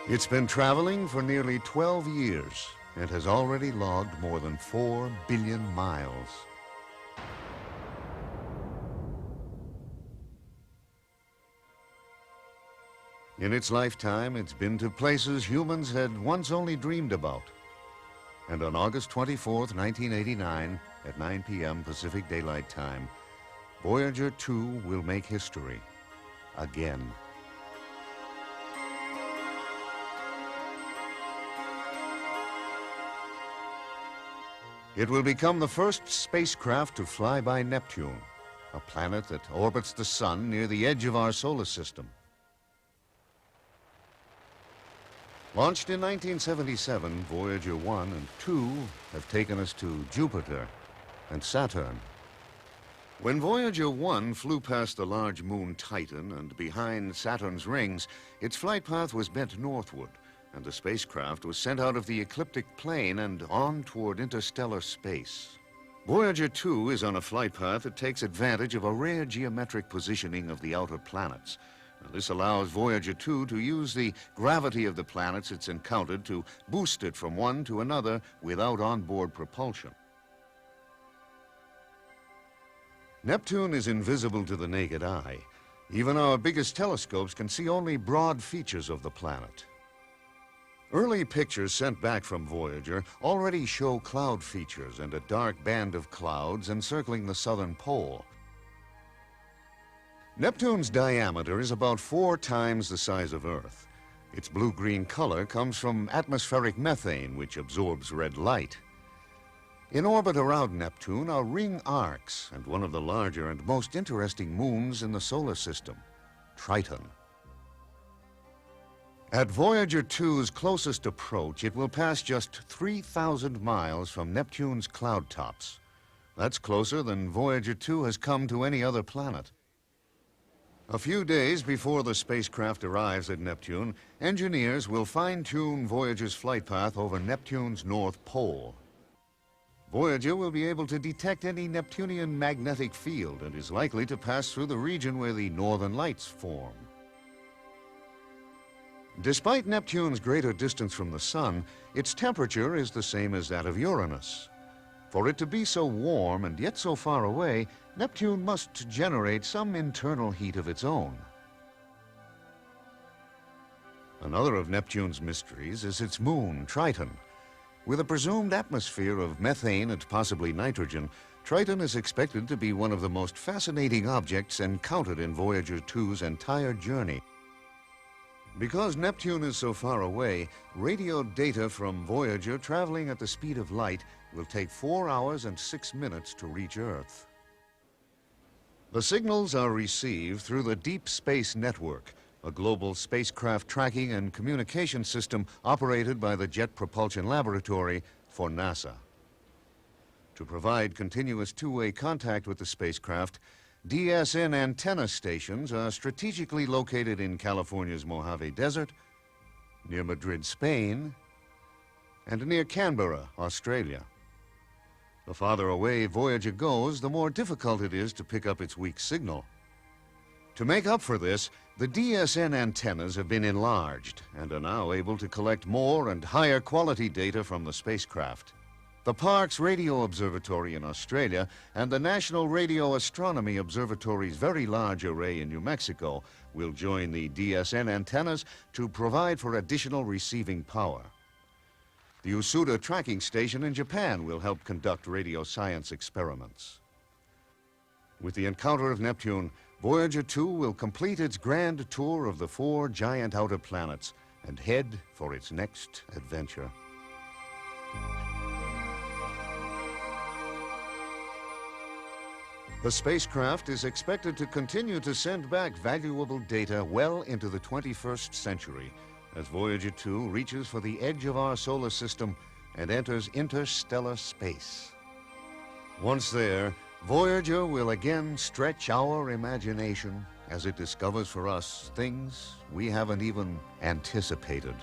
It's been traveling for nearly 12 years and has already logged more than 4 billion miles. In its lifetime, it's been to places humans had once only dreamed about. And on August 24th, 1989, at 9 p.m. Pacific Daylight Time, Voyager 2 will make history again. It will become the first spacecraft to fly by Neptune, a planet that orbits the sun near the edge of our solar system. Launched in 1977, Voyager 1 and 2 have taken us to Jupiter and Saturn. When Voyager 1 flew past the large moon Titan and behind Saturn's rings, its flight path was bent northward, and the spacecraft was sent out of the ecliptic plane and on toward interstellar space. Voyager 2 is on a flight path that takes advantage of a rare geometric positioning of the outer planets. Now, this allows Voyager 2 to use the gravity of the planets it's encountered to boost it from one to another without onboard propulsion. Neptune is invisible to the naked eye. Even our biggest telescopes can see only broad features of the planet. Early pictures sent back from Voyager already show cloud features and a dark band of clouds encircling the southern pole. Neptune's diameter is about 4 times the size of Earth. Its blue-green color comes from atmospheric methane, which absorbs red light. In orbit around Neptune are ring arcs and one of the larger and most interesting moons in the solar system, Triton. At Voyager 2's closest approach, it will pass just 3,000 miles from Neptune's cloud tops. That's closer than Voyager 2 has come to any other planet. A few days before the spacecraft arrives at Neptune, engineers will fine-tune Voyager's flight path over Neptune's North Pole. Voyager will be able to detect any Neptunian magnetic field and is likely to pass through the region where the northern lights form. Despite Neptune's greater distance from the sun, its temperature is the same as that of Uranus. For it to be so warm and yet so far away, Neptune must generate some internal heat of its own. Another of Neptune's mysteries is its moon, Triton. With a presumed atmosphere of methane and possibly nitrogen, Triton is expected to be one of the most fascinating objects encountered in Voyager 2's entire journey. Because Neptune is so far away, radio data from Voyager traveling at the speed of light will take 4 hours and 6 minutes to reach Earth. The signals are received through the Deep Space Network, a global spacecraft tracking and communication system operated by the Jet Propulsion Laboratory for NASA. To provide continuous two-way contact with the spacecraft, DSN antenna stations are strategically located in California's Mojave Desert, near Madrid, Spain, and near Canberra, Australia. The farther away Voyager goes, the more difficult it is to pick up its weak signal. To make up for this, the DSN antennas have been enlarged and are now able to collect more and higher quality data from the spacecraft. The Parkes Radio Observatory in Australia and the National Radio Astronomy Observatory's very large array in New Mexico will join the DSN antennas to provide for additional receiving power. The Usuda tracking station in Japan will help conduct radio science experiments. With the encounter of Neptune, Voyager 2 will complete its grand tour of the 4 giant outer planets and head for its next adventure. The spacecraft is expected to continue to send back valuable data well into the 21st century as Voyager 2 reaches for the edge of our solar system and enters interstellar space. Once there, Voyager will again stretch our imagination as it discovers for us things we haven't even anticipated.